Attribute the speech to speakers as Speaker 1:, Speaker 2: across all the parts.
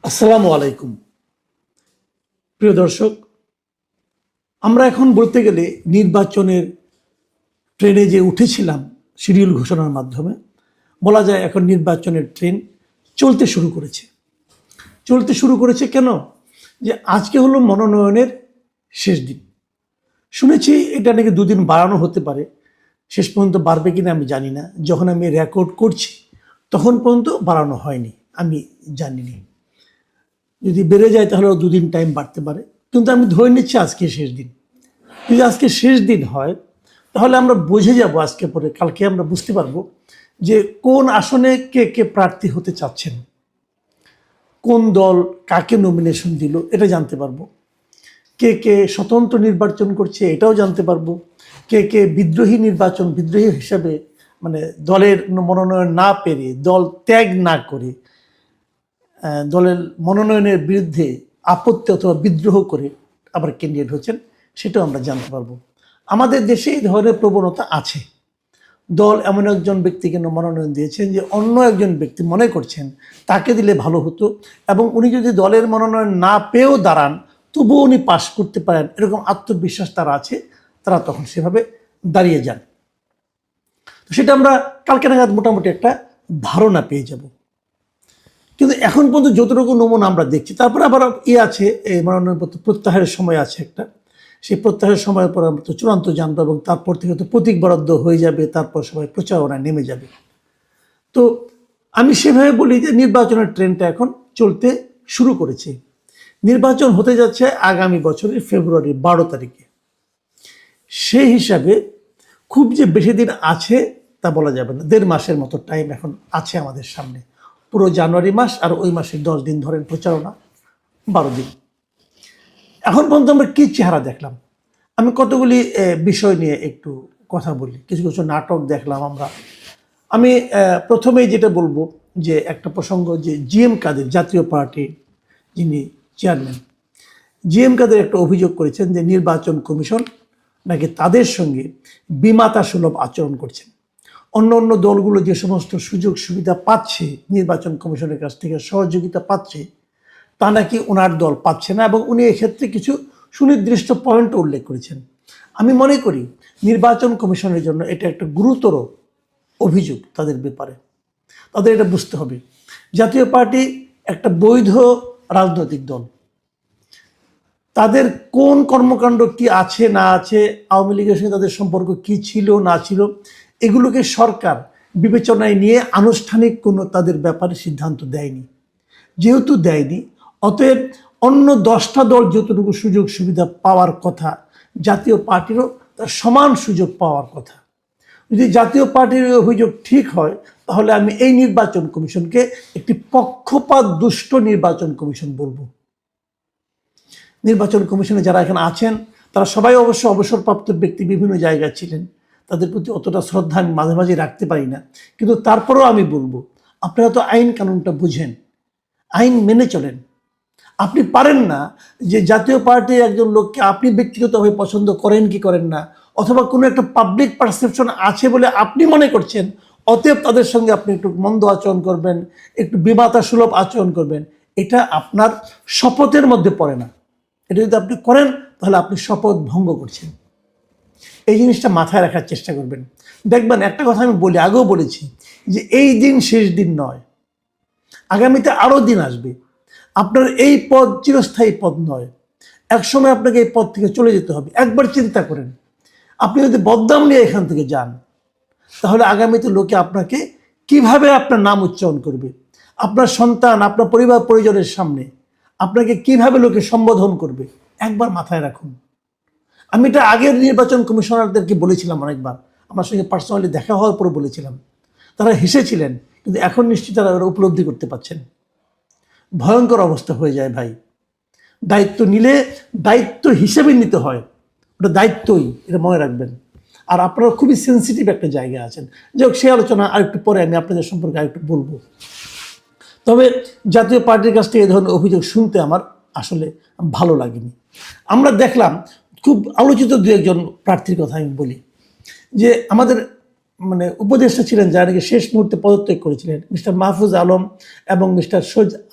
Speaker 1: আসসালামু আলাইকুম। প্রিয় দর্শক, আমরা এখন বলতে গেলে নির্বাচনের ট্রেনে যে উঠেছিলাম শিডিউল ঘোষণার মাধ্যমে, বলা যায় এখন নির্বাচনের ট্রেন চলতে শুরু করেছে। কেন? যে আজকে হলো মনোনয়নের শেষ দিন। শুনেছি এটা নাকি দুদিন বাড়ানো হতে পারে, শেষ পর্যন্ত বাড়বে কিনা আমি জানি না। যখন আমি রেকর্ড করছি তখন পর্যন্ত বাড়ানো হয়নি, আমি জানিনি। যদি বেড়ে যায় তাহলে দুদিন টাইম বাড়তে পারে, কিন্তু আমি ধরে নিচ্ছি আজকে শেষ দিন। যদি আজকে শেষ দিন হয় তাহলে আমরা বুঝে যাব, আজকে পরে কালকে আমরা বুঝতে পারবো যে কোন আসনে কে কে প্রার্থী হতে চাচ্ছেন, কোন দল কাকে নমিনেশন দিল এটা জানতে পারবো, কে কে স্বতন্ত্র নির্বাচন করছে এটাও জানতে পারবো, কে কে বিদ্রোহী হিসাবে মানে দলের মনোনয়ন না পেরে, দল ত্যাগ না করে দলের মনোনয়নের বিরুদ্ধে আপত্তি অথবা বিদ্রোহ করে আবার ক্যান্ডিডেট হচ্ছেন, সেটাও আমরা জানতে পারবো। আমাদের দেশে এই ধরনের প্রবণতা আছে। দল এমন একজন ব্যক্তিকে মনোনয়ন দিয়েছেন যে অন্য একজন ব্যক্তি মনে করছেন তাকে দিলে ভালো হতো, এবং উনি যদি দলের মনোনয়ন না পেয়েও দাঁড়ান তবুও উনি পাশ করতে পারেন, এরকম আত্মবিশ্বাস তারা আছে, তারা তখন সেভাবে দাঁড়িয়ে যান। তো সেটা আমরা কালকে নাগাদ মোটামুটি একটা ধারণা পেয়ে যাব। কিন্তু এখন পর্যন্ত যতটুকু নমুনা আমরা দেখছি, তারপরে আবার আছে এই মনোনয়নপত্র প্রত্যাহারের সময় আছে একটা, সেই প্রত্যাহারের সময়ের পর আমরা তো চূড়ান্ত জানবো, এবং তারপর থেকে তো প্রতীক বরাদ্দ হয়ে যাবে, তারপর সবাই প্রচারণায় নেমে যাবে। তো আমি সেভাবে বলি যে নির্বাচনের ট্রেনটা এখন চলতে শুরু করেছে। নির্বাচন হতে যাচ্ছে আগামী বছরের ফেব্রুয়ারি 12 তারিখে। সেই হিসাবে খুব যে বেশি দিন আছে তা বলা যাবে না, 1.5 মাসের মতো টাইম এখন আছে আমাদের সামনে। পুরো জানুয়ারি মাস আর ওই মাসের 10 দিন ধরেন প্রচারণা, 12 দিন। এখন পর্যন্ত আমরা কি চেহারা দেখলাম, আমি কতগুলি বিষয় নিয়ে একটু কথা বলি। কিছু কিছু নাটক দেখলাম আমরা। আমি প্রথমেই যেটা বলবো যে একটা প্রসঙ্গ, যে জিএম কাদের, জাতীয় পার্টি যিনি চেয়ারম্যান, জিএম কাদের একটা অভিযোগ করেছেন যে নির্বাচন কমিশন নাকি তাদের সঙ্গে বিমাতা সুলভ আচরণ করছেন। অন্য অন্য দলগুলো যে সমস্ত সুযোগ সুবিধা পাচ্ছে, নির্বাচন কমিশনের কাছ থেকে সহযোগিতা পাচ্ছে, তা নাকি ওনার দল পাচ্ছে না, এবং উনি এক্ষেত্রে কিছু সুনির্দিষ্ট পয়েন্ট উল্লেখ করেছেন। আমি মনে করি নির্বাচন কমিশনের জন্য এটা একটা গুরুতর অভিযোগ তাদের ব্যাপারে। তাদের এটা বুঝতে হবে, জাতীয় পার্টি একটা বৈধ রাজনৈতিক দল। তাদের কোন কর্মকাণ্ড কি আছে না আছে, আওয়ামী লীগের সঙ্গে তাদের সম্পর্ক কি ছিল না ছিল, এগুলোকে সরকার বিবেচনায় নিয়ে আনুষ্ঠানিক কোনো তাদের ব্যাপারে সিদ্ধান্ত দেয়নি। যেহেতু দেয়নি, অতএব অন্য 10টা দল যতটুকু সুযোগ সুবিধা পাওয়ার কথা, জাতীয় পার্টিরও তার সমান সুযোগ পাওয়ার কথা। যদি জাতীয় পার্টির অভিযোগ ঠিক হয় তাহলে আমি এই নির্বাচন কমিশনকে একটি পক্ষপাত দুষ্ট নির্বাচন কমিশন বলবো। নির্বাচন কমিশনে যারা এখানে আছেন তারা সবাই অবশ্য অবসরপ্রাপ্ত ব্যক্তি, বিভিন্ন জায়গায় ছিলেন, তাদের প্রতি অতটা শ্রদ্ধা আমি মাঝে মাঝে রাখতে পারি না, কিন্তু তারপরেও আমি বলবো আপনারা তো আইন কানুনটা বুঝেন, আইন মেনে চলেন। আপনি পারেন না যে জাতীয় পার্টির একজন লোককে আপনি ব্যক্তিগতভাবে পছন্দ করেন কি করেন না, অথবা কোনো একটা পাবলিক পারসেপশন আছে বলে আপনি মনে করছেন, অতএব তাদের সঙ্গে আপনি একটু মন্দ আচরণ করবেন, একটু বিমাতা সুলভ আচরণ করবেন। এটা আপনার শপথের মধ্যে পড়ে না। এটা যদি আপনি করেন তাহলে আপনি শপথ ভঙ্গ করছেন। এই জিনিসটা মাথায় রাখার চেষ্টা করবেন। দেখবেন একটা কথা আমি বলি, আগেও বলেছি, যে এই দিন শেষ দিন নয়, আগামীতে আরও দিন আসবে। আপনার এই পদ চিরস্থায়ী পদ নয়, একসময় আপনাকে এই পদ থেকে চলে যেতে হবে। একবার চিন্তা করেন, আপনি যদি বদনাম নিয়ে এখান থেকে যান তাহলে আগামীতে লোকে আপনাকে কিভাবে আপনার নাম উচ্চারণ করবে, আপনার সন্তান, আপনার পরিবার পরিজনের সামনে আপনাকে কিভাবে লোকে সম্বোধন করবে, একবার মাথায় রাখুন। আমি এটা আগের নির্বাচন কমিশনারদেরকে বলেছিলাম অনেকবার, আমার সঙ্গে পার্সোনালি দেখা হওয়ার পর বলেছিলাম, তারা হেসেছিলেন, কিন্তু এখন নিশ্চয়ই তারা উপলব্ধি করতে পারছেন। ভয়ঙ্কর অবস্থা হয়ে যায় ভাই। দায়িত্ব নিলে দায়িত্ব হিসেবে নিতে হয়, ওটা দায়িত্বই, এটা মনে রাখবেন। আর আপনারা খুবই সেন্সিটিভ একটা জায়গায় আছেন। যাই হোক, সেই আলোচনা আরেকটু পরে আমি আপনাদের সম্পর্কে আরেকটু বলবো। তবে জাতীয় পার্টির কাছ থেকে এই ধরনের অভিযোগ শুনতে আমার আসলে ভালো লাগেনি। আমরা দেখলাম খুব আলোচিত দু একজন প্রার্থীর কথা আমি বলি, যে আমাদের মানে উপদেষ্টা ছিলেন যারা নাকি শেষ মুহূর্তে পদত্যাগ করেছিলেন, মিস্টার মাহফুজ আলম এবং মিস্টার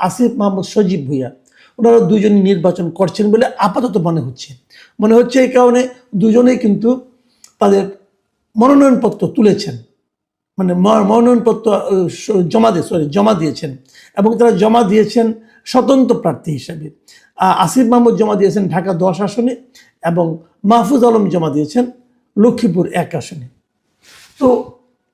Speaker 1: আসিফ মাহমুদ সজীব ভুইয়া, ওনারা দুজনই নির্বাচন করছেন বলে আপাতত মনে হচ্ছে। এই কারণে দুজনেই কিন্তু তাদের মনোনয়নপত্র তুলেছেন, মানে মনোনয়নপত্র জমা দিয়েছেন, এবং তারা জমা দিয়েছেন স্বতন্ত্র প্রার্থী হিসেবে। আসিফ মাহমুদ জমা দিয়েছেন ঢাকা 10 আসনে এবং মাহফুজ আলম জমা দিয়েছেন লক্ষ্মীপুর 1 আসনে। তো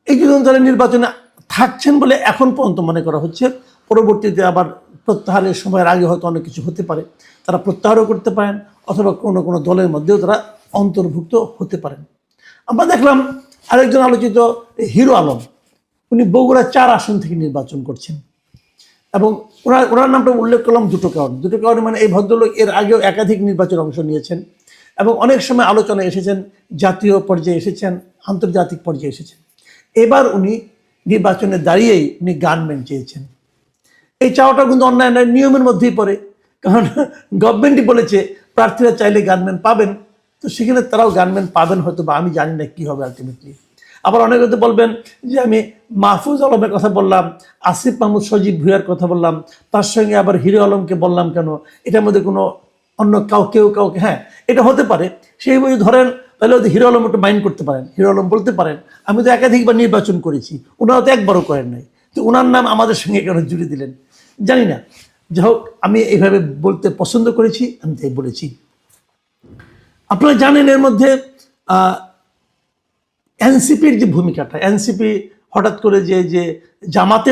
Speaker 1: এই দুজন তারা নির্বাচনে থাকছেন বলে এখন পর্যন্ত মনে করা হচ্ছে। পরবর্তীতে আবার প্রত্যাহারের সময়ের আগে হয়তো অনেক কিছু হতে পারে, তারা প্রত্যাহারও করতে পারেন অথবা কোনো কোনো দলের মধ্যেও তারা অন্তর্ভুক্ত হতে পারেন। আমরা দেখলাম আরেকজন আলোচিত হিরো আলম, উনি বগুড়া 4 আসন থেকে নির্বাচন করছেন, এবং ওনার নামটা উল্লেখ করলাম দুটো কারণে। মানে এই ভদ্রলোক এর আগেও একাধিক নির্বাচনে অংশ নিয়েছেন এবং অনেক সময় আলোচনায় এসেছেন, জাতীয় পর্যায়ে এসেছেন, আন্তর্জাতিক পর্যায়ে এসেছেন। এবার উনি নির্বাচনে দাঁড়িয়েই উনি গানম্যান চেয়েছেন। এই চাওয়াটা কিন্তু অন্যায় নিয়মের মধ্যেই পড়ে, কারণ গভর্নমেন্টই বলেছে প্রার্থীরা চাইলে গানম্যান পাবেন, তো সেখানে তারাও গানম্যান পাবেন হয়তো, বা আমি জানি না কী হবে আলটিমেটলি। আবার অনেকে তো বলবেন যে আমি মাহফুজ আলমের কথা বললাম, আসিফ মাহমুদ সজীব ভুইয়ার কথা বললাম, তার সঙ্গে আবার হিরো আলমকে বললাম কেন? এটার মধ্যে কোনো অন্য কেউ কাউকে, হ্যাঁ এটা হতে পারে। সেই বই ধরেন তাহলে হয়তো হিরো আলম একটু মাইন্ড করতে পারেন, হিরো আলম বলতে পারেন আমি তো একাধিকবার নির্বাচন করেছি, ওনারা তো একবারও করেন নাই, তো ওনার নাম আমাদের সঙ্গে কেন জুড়ে দিলেন জানি না। যাই হোক, আমি এইভাবে বলতে পছন্দ করেছি, আমি তাই বলেছি। আপনারা জানেন এর মধ্যে এনসিপির যে ভূমিকাটা, এনসিপি হঠাৎ করে যে জামাত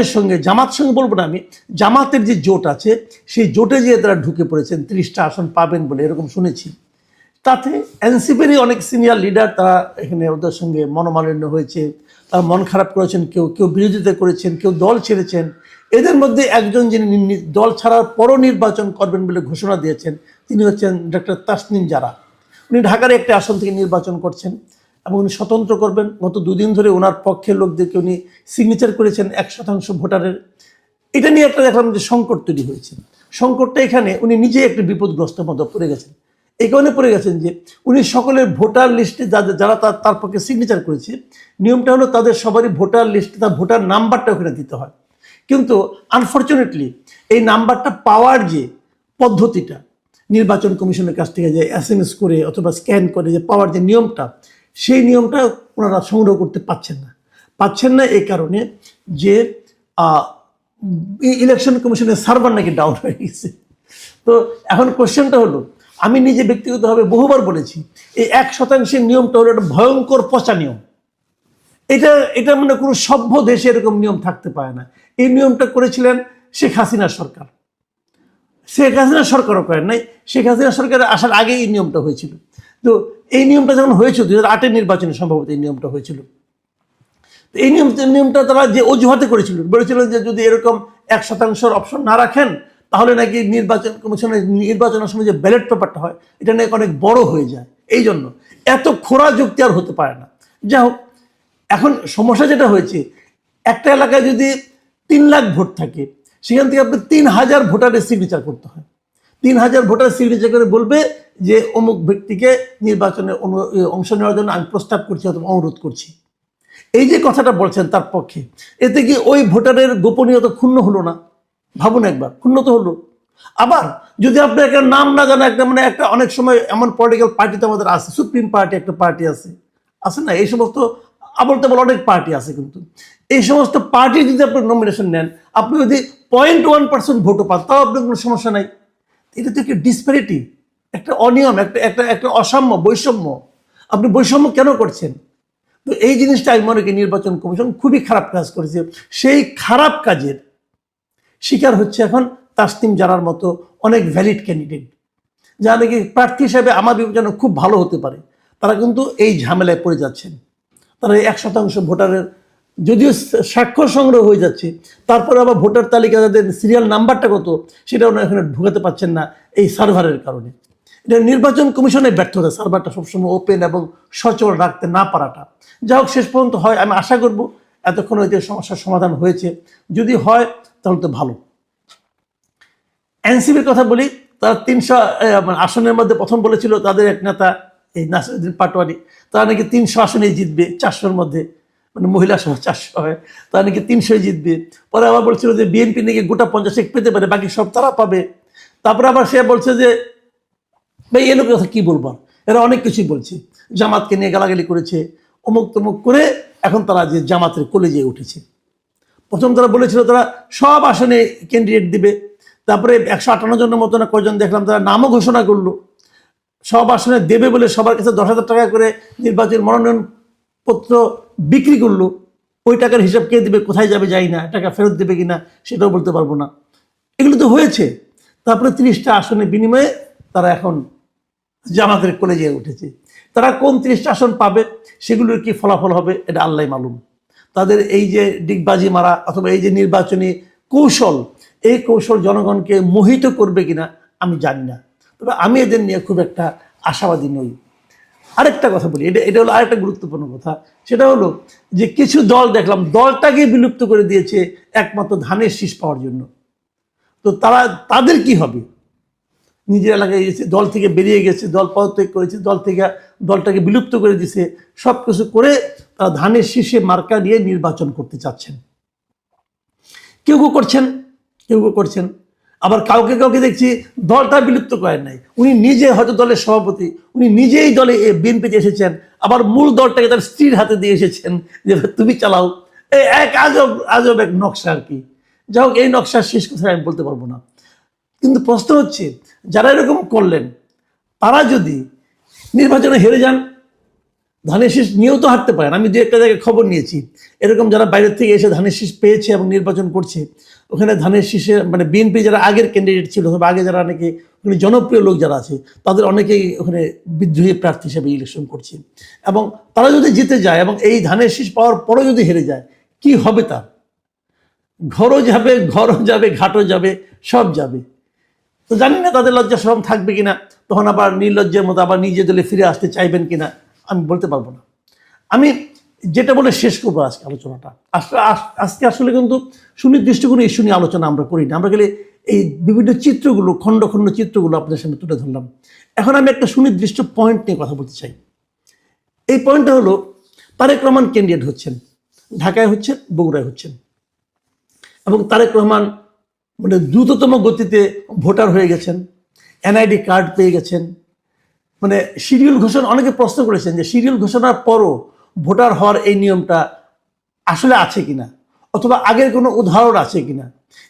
Speaker 1: সঙ্গে বলবো না আমি, জামাতের যে জোট আছে সেই জোটে যে তারা ঢুকে পড়েছেন 30টা আসন পাবেন বলে এরকম শুনেছি। তাতে এনসিপিরই অনেক সিনিয়র লিডার তারা এখানে ওদের সঙ্গে মনোমালিন্য হয়েছে, তারা মন খারাপ করেছেন, কেউ বিরোধিতা করেছেন, কেউ দল ছেড়েছেন। এদের মধ্যে একজন যিনি দল ছাড়ার পরও নির্বাচন করবেন বলে ঘোষণা দিয়েছেন, তিনি হচ্ছেন ডক্টর তাসনিম জারা। উনি ঢাকার একটি আসন থেকে নির্বাচন করছেন এবং উনি স্বতন্ত্র করবেন। গত 2 দিন ধরে ওনার পক্ষের লোকদেরকে উনি সিগনেচার করেছেন 1% ভোটারের। এটা নিয়ে একটা দেখলাম যে সংকট তৈরি হয়েছে। সংকটটা এখানে উনি নিজে একটি বিপদগ্রস্ত মতো পড়ে গেছেন। এই কারণে পড়ে গেছেন যে উনি সকলের ভোটার লিস্টে যারা তার পক্ষে সিগনেচার করেছে, নিয়মটা হলো তাদের সবারই ভোটার লিস্টে তার ভোটার নাম্বারটা ওখানে দিতে হয়। কিন্তু আনফর্চুনেটলি এই নাম্বারটা পাওয়ার যে পদ্ধতিটা, নির্বাচন কমিশনের কাছ থেকে যে SMS করে অথবা স্ক্যান করে যে পাওয়ার যে নিয়মটা, সেই নিয়মটা ওনারা সংগ্রহ করতে পাচ্ছেন না এই কারণে যে ইলেকশন কমিশনের সার্ভার নাকি ডাউন হয়ে গেছে। তো এখন কোশ্চেনটা হলো, আমি নিজে ব্যক্তিগতভাবে বহুবার বলেছি এই 1% নিয়মটা হলো একটা ভয়ঙ্কর পচা নিয়ম। এটা মানে কোনো সভ্য দেশে এরকম নিয়ম থাকতে পারে না। এই নিয়মটা করেছিলেন শেখ হাসিনা সরকার। শেখ হাসিনা সরকারও করেন নাই, শেখ হাসিনা সরকারের আসার আগে এই নিয়মটা হয়েছিল। তো এই নিয়মটা যখন হয়েছিল 2008-এর নির্বাচনে সম্ভবত এই নিয়মটা হয়েছিল। তো এই নিয়মটা তারা যে অজুহাতে বলেছিলেন যে যদি এরকম 1% অপশন না রাখেন তাহলে নাকি নির্বাচন কমিশনের নির্বাচনের সময় যে ব্যালট পেপারটা হয় এটা নাকি অনেক বড় হয়ে যায়। এই জন্য এত খোঁড়া যুক্তি আর হতে পারে না। যাই হোক, এখন সমস্যা যেটা হয়েছে, একটা এলাকায় যদি 3 লাখ ভোট থাকে, সেখান থেকে আপনি 3000 ভোটারের সিগনেচার করতে হয়। 3000 ভোটার সিগনেচার করে বলবে যে অমুক ব্যক্তিকে নির্বাচনে অংশ নেওয়ার জন্য আমি প্রস্তাব করছি অথবা অনুরোধ করছি। এই যে কথাটা বলছেন তার পক্ষে, এতে কি ওই ভোটারের গোপনীয়তা ক্ষুণ্ণ হলো না? ভাবুন একবার, ক্ষুণ্ণ তো হলো। আবার যদি আপনি একটা নাম না জানা একটা অনেক সময় এমন পলিটিক্যাল পার্টি তো আমাদের আছে, সুপ্রিম পার্টি একটা পার্টি আছে না, এই সমস্ত আবল তাবল অনেক পার্টি আছে, কিন্তু এই সমস্ত পার্টি যদি আপনি নমিনেশন নেন, আপনি যদি 0.1% ভোটও পান তাও আপনার কোনো সমস্যা নাই। এটা তো একটা ডিসপ্যারিটি, একটা অনিয়ম, একটা অসাম্য, বৈষম্য। আপনি বৈষম্য কেন করছেন? তো এই জিনিসটা আমি মনে করি নির্বাচন কমিশন খুবই খারাপ কাজ করেছে। সেই খারাপ কাজের শিকার হচ্ছে এখন তাসনিম জারার মতো অনেক ভ্যালিড ক্যান্ডিডেট, যারা নাকি প্রার্থী হিসেবে আমার বিবেচনা খুব ভালো হতে পারে, তারা কিন্তু এই ঝামেলায় পড়ে যাচ্ছেন। তারা 1% ভোটারের যদিও স্বাক্ষর সংগ্রহ হয়ে যাচ্ছে, তারপরে আবার ভোটার তালিকা যাদের সিরিয়াল নাম্বারটা কত সেটা ওনারা এখানে ঢুকাতে পারছেন না এই সার্ভারের কারণে। এটা নির্বাচন কমিশনের ব্যর্থতা, সার্ভারটা সবসময় ওপেন এবং সচল রাখতে না পারাটা। যা হোক, শেষ পর্যন্ত হয়, আমি আশা করব এতক্ষণ হয়তো সমস্যার সমাধান হয়েছে। যদি হয় তাহলে তো ভালো। এনসিপির কথা বলি, তারা 300 আসনের মধ্যে প্রথম বলেছিল তাদের এক নেতা এই নাসিরুদ্দিন পাটোয়ারি, তারা নাকি 300 আসনেই জিতবে 400-র মধ্যে। মানে মহিলা সহ 400 হয়, তারা নাকি 300 জিতবে। পরে আবার বলছিল যে বিএনপি নাকি গোটা 50 পেতে পারে, বাকি সব তারা পাবে। তারপরে আবার সে বলছে যে ভাই এর কথা কি বলবো, এরা অনেক কিছুই বলছে, জামাতকে নিয়ে গালাগালি করেছে, অমুক তমুক করে এখন তারা যে জামাতের কলেজে উঠেছে। প্রথম তারা বলেছিল তারা সব আসনে ক্যান্ডিডেট দিবে, তারপরে 158 জনের মতো না কয়জন দেখলাম তারা নামও ঘোষণা করলো, সব আসনে দেবে বলে সবার কাছে 10,000 টাকা করে নির্বাচন মনোনয়ন পত্র বিক্রি করলো। ওই টাকার হিসাব কে দেবে, কোথায় যাবে যাই না, টাকা ফেরত দেবে কিনা সেটাও বলতে পারবো না। এগুলো তো হয়েছে। তারপরে 30টা আসনের বিনিময়ে তারা এখন জামাতের কলেজে উঠেছে। তারা কোন 30টা আসন পাবে, সেগুলোর কি ফলাফল হবে, এটা আল্লাহ মালুম। তাদের এই যে ডিগবাজি মারা অথবা এই যে নির্বাচনী কৌশল, এই কৌশল জনগণকে মোহিত করবে কিনা আমি জানি না, তবে আমি এদের নিয়ে খুব একটা আশাবাদী নই। আরেকটা কথা বলি, এটা হলো আরেকটা গুরুত্বপূর্ণ কথা, সেটা হলো যে কিছু দল দেখলাম দলটাকে বিলুপ্ত করে দিয়েছে একমাত্র ধানের শীষ পাওয়ার জন্য। তো তাদের কি হবে? নিজের এলাকায় গেছে, দল থেকে বেরিয়ে গেছে, দল পদত্যাগ করেছে, দলটাকে বিলুপ্ত করে দিছে, সব কিছু করে তারা ধানের শীষে মার্কা নিয়ে নির্বাচন করতে চাচ্ছেন। কেউ করছেন, আবার কাউকে কাউকে দেখছি দলটা বিলুপ্ত করেন নাই, উনি নিজে হয়তো দলের সভাপতি, উনি নিজেই দলে বিএনপিতে এসেছেন, আবার মূল দলটাকে তার স্ত্রীর হাতে দিয়ে এসেছেন যে তুমি চালাও। এক আজব এক নকশা আর কি। যাই হোক, এই নকশার শেষ কথা আমি বলতে পারবো না। কিন্তু প্রশ্ন হচ্ছে, যারা এরকম করলেন তারা যদি নির্বাচনে হেরে যান, ধানের শীষ নিয়েও তো হারতে পারেন। আমি দু একটা জায়গায় খবর নিয়েছি, এরকম যারা বাইরের থেকে এসে ধানের শীষ পেয়েছে এবং নির্বাচন করছে, ওখানে ধানের শীষে মানে বিএনপি যারা আগের ক্যান্ডিডেট ছিল অথবা আগে যারা অনেকে ওখানে জনপ্রিয় লোক যারা আছে, তাদের অনেকেই ওখানে বিদ্রোহী প্রার্থী হিসেবে ইলেকশন করছে। এবং তারা যদি জিতে যায় এবং এই ধানের শীষ পাওয়ার পরে যদি হেরে যায়, কি হবে তার? ঘরও যাবে, ঘাটও যাবে, সব যাবে। তো জানি না তাদের লজ্জা শরম থাকবে কিনা, তখন আবার নির্লজ্জের মতো আবার নিজে দলে ফিরে আসতে চাইবেন কিনা আমি বলতে পারবো না। আমি যেটা বলে শেষ করবো আজকে আলোচনাটা, আজকে আসলে কিন্তু সুনির্দিষ্ট কোনো ইস্যু নিয়ে আলোচনা আমরা করি না, আমরা গেলে এই বিভিন্ন চিত্রগুলো, খণ্ড খণ্ড চিত্রগুলো আপনাদের সামনে তুলে ধরলাম। এখন আমি একটা সুনির্দিষ্ট পয়েন্ট নিয়ে কথা বলতে চাই। এই পয়েন্টটা হলো, তারেক রহমান ক্যান্ডিডেট হচ্ছেন, ঢাকায় হচ্ছেন, বগুড়ায় হচ্ছেন, এবং তারেক রহমান মানে দ্রুততম গতিতে ভোটার হয়ে গেছেন, এনআইডি কার্ড পেয়ে গেছেন। মানে শিডিউল ঘোষণা, অনেকে প্রশ্ন করেছেন যে শিডিউল ঘোষণার পরও ভোটার হওয়ার এই নিয়মটা আসলে আছে কিনা, অথবা আগের কোনো উদাহরণ আছে কিনা,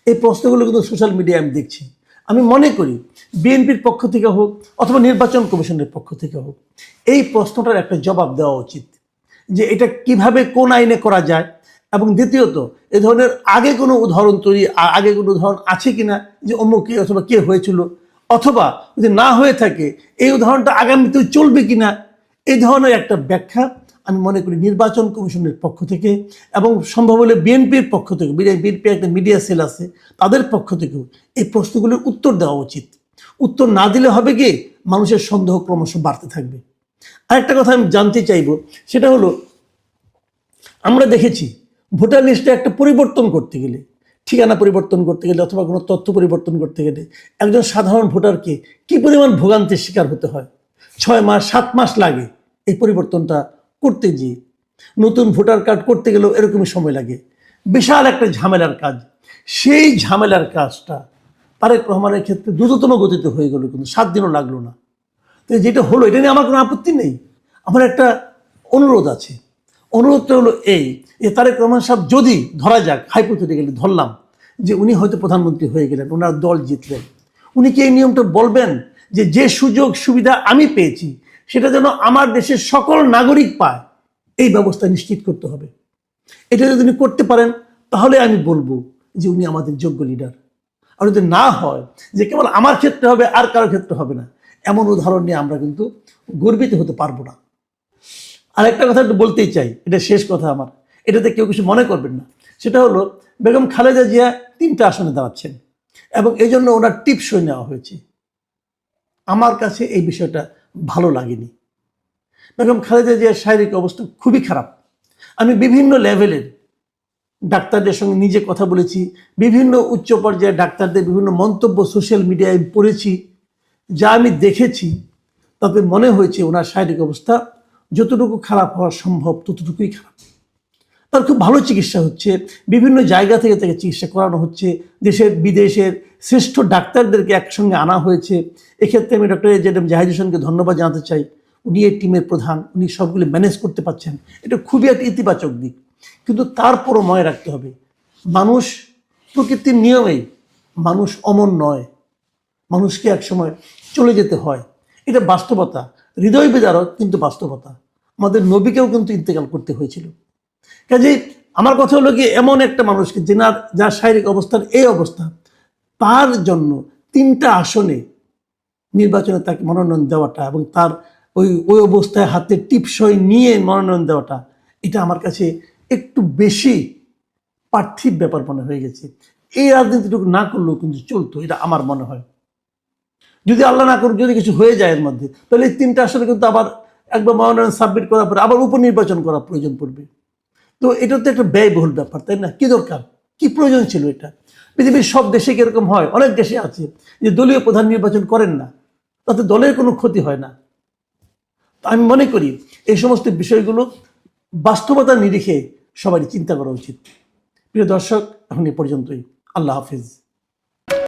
Speaker 1: এই প্রশ্নগুলো কিন্তু সোশ্যাল মিডিয়ায় আমি দেখছি। আমি মনে করি বিএনপির পক্ষ থেকে হোক অথবা নির্বাচন কমিশনের পক্ষ থেকে হোক, এই প্রশ্নটার একটা জবাব দেওয়া উচিত যে এটা কিভাবে কোন আইনে করা যায়, এবং দ্বিতীয়ত এ ধরনের আগে কোনো উদাহরণ আছে কিনা যে অমুক কে অথবা কে হয়েছিল, অথবা যদি না হয়ে থাকে এই উদাহরণটা আগামীতেও চলবে কিনা, এই ধরনের একটা ব্যাখ্যা আমি মনে করি নির্বাচন কমিশনের পক্ষ থেকে এবং সম্ভব হলে বিএনপির পক্ষ থেকে, বিএনপি একটা মিডিয়া সেল আছে, তাদের পক্ষ থেকেও এই প্রশ্নগুলোর উত্তর দেওয়া উচিত। উত্তর না দিলে হবে কি, মানুষের সন্দেহ ক্রমশ বাড়তে থাকবে। আরেকটা কথা আমি জানতে চাইব, সেটা হলো আমরা দেখেছি ভোটার লিস্টে একটা পরিবর্তন করতে গেলে, ঠিকানা পরিবর্তন করতে গেলে অথবা কোনো তথ্য পরিবর্তন করতে গেলে একজন সাধারণ ভোটারকে কি পরিমাণ ভোগান্তির শিকার হতে হয়। 6 মাস 7 মাস লাগে এই পরিবর্তনটা করতে গিয়ে। নতুন ভোটার কার্ড করতে গেলেও এরকমই সময় লাগে, বিশাল একটা ঝামেলার কাজ। সেই ঝামেলার কাজটা তারেক রহমানের ক্ষেত্রে দ্রুততম গতিতে হয়ে গেল, কিন্তু 7 দিনও লাগলো না। তো যেটা হলো, এটা নিয়ে আমার কোনো আপত্তি নেই, আমার একটা অনুরোধ আছে। অনুরোধটা হলো এই যে তারেক রহমান সাহেব যদি ধরা যাক, হাইপোথেটিক্যালি ধরলাম যে উনি হয়তো প্রধানমন্ত্রী হয়ে গেলেন, ওনার দল জিতলেন, উনি কি এই নিয়মটা বলবেন যে সুযোগ সুবিধা আমি পেয়েছি সেটা যেন আমার দেশের সকল নাগরিক পায়, এই ব্যবস্থা নিশ্চিত করতে হবে। এটা যদি উনি করতে পারেন তাহলে আমি বলবো যে উনি আমাদের যোগ্য লিডার। আর যদি না হয় যে কেবল আমার ক্ষেত্রে হবে আর কারোর ক্ষেত্রে হবে না, এমন উদাহরণ নিয়ে আমরা কিন্তু গর্বিত হতে পারবো না। আর একটা কথা একটু বলতেই চাই, এটা শেষ কথা আমার, এটাতে কেউ কিছু মনে করবেন না। সেটা হলো বেগম খালেদা জিয়া 3টা আসনে দাঁড়াচ্ছেন এবং এই জন্য ওনার টিপসই নেওয়া হয়েছে। আমার কাছে এই বিষয়টা ভালো লাগেনি। বেগম খালেদা জিয়ার শারীরিক অবস্থা খুবই খারাপ। আমি বিভিন্ন লেভেলের ডাক্তারদের সঙ্গে নিজে কথা বলেছি, বিভিন্ন উচ্চ পর্যায়ের ডাক্তারদের বিভিন্ন মন্তব্য সোশ্যাল মিডিয়ায় পড়েছি, যা আমি দেখেছি তাতে মনে হয়েছে ওনার শারীরিক অবস্থা যতটুকু খারাপ হওয়া সম্ভব ততটুকুই খারাপ। তার খুব ভালো চিকিৎসা হচ্ছে, বিভিন্ন জায়গা থেকে তাকে চিকিৎসা করানো হচ্ছে, দেশের বিদেশের শ্রেষ্ঠ ডাক্তারদেরকে একসঙ্গে আনা হয়েছে। এক্ষেত্রে আমি ডক্টর এজেডএম জাহিদ হোসেনকে ধন্যবাদ জানাতে চাই। উনি এই টিমের প্রধান, উনি সবগুলি ম্যানেজ করতে পারছেন, এটা খুবই একটা ইতিবাচক দিক। কিন্তু তারপরও মনে রাখতে হবে, মানুষ প্রকৃতির নিয়মেই মানুষ অমর নয়, মানুষকে একসময় চলে যেতে হয়, এটা বাস্তবতা, হৃদয় বিদারক কিন্তু বাস্তবতা। আমাদের নবীকেও কিন্তু ইন্তেকাল করতে হয়েছিল। কাজে আমার কথা হলো কি, এমন একটা মানুষকে যার শারীরিক অবস্থার এই অবস্থা, তার জন্য 3টা আসনে নির্বাচনে তাকে মনোনয়ন দেওয়াটা এবং তার ওই অবস্থায় হাতে টিপসই নিয়ে মনোনয়ন দেওয়াটা, এটা আমার কাছে একটু বেশি পার্থিব ব্যাপার মনে হয়ে গেছে। এই রাজনীতিটুকু না করলেও কিন্তু চলতো, এটা আমার মনে হয়। যদি আল্লাহ না করুক, যদি কিছু হয়ে যায় এর মধ্যে, তাহলে এই 3টা আসনে কিন্তু আবার একবার মনোনয়ন সাবমিট করার পরে আবার উপনির্বাচন করার প্রয়োজন পড়বে। তো এটা তো একটা ব্যয়বহুল ব্যাপার, তাই না? কি দরকার, কি প্রয়োজন ছিল এটা? পৃথিবীর সব দেশে কিরকম হয়, অনেক দেশে আছে যে দলীয় প্রধান নির্বাচন করেন না, তাতে দলের কোনো ক্ষতি হয় না। আমি মনে করি এই সমস্ত বিষয়গুলো বাস্তবতা নিরিখে সবারই চিন্তা করা উচিত। প্রিয় দর্শক, এখন এ পর্যন্তই। আল্লাহ হাফিজ।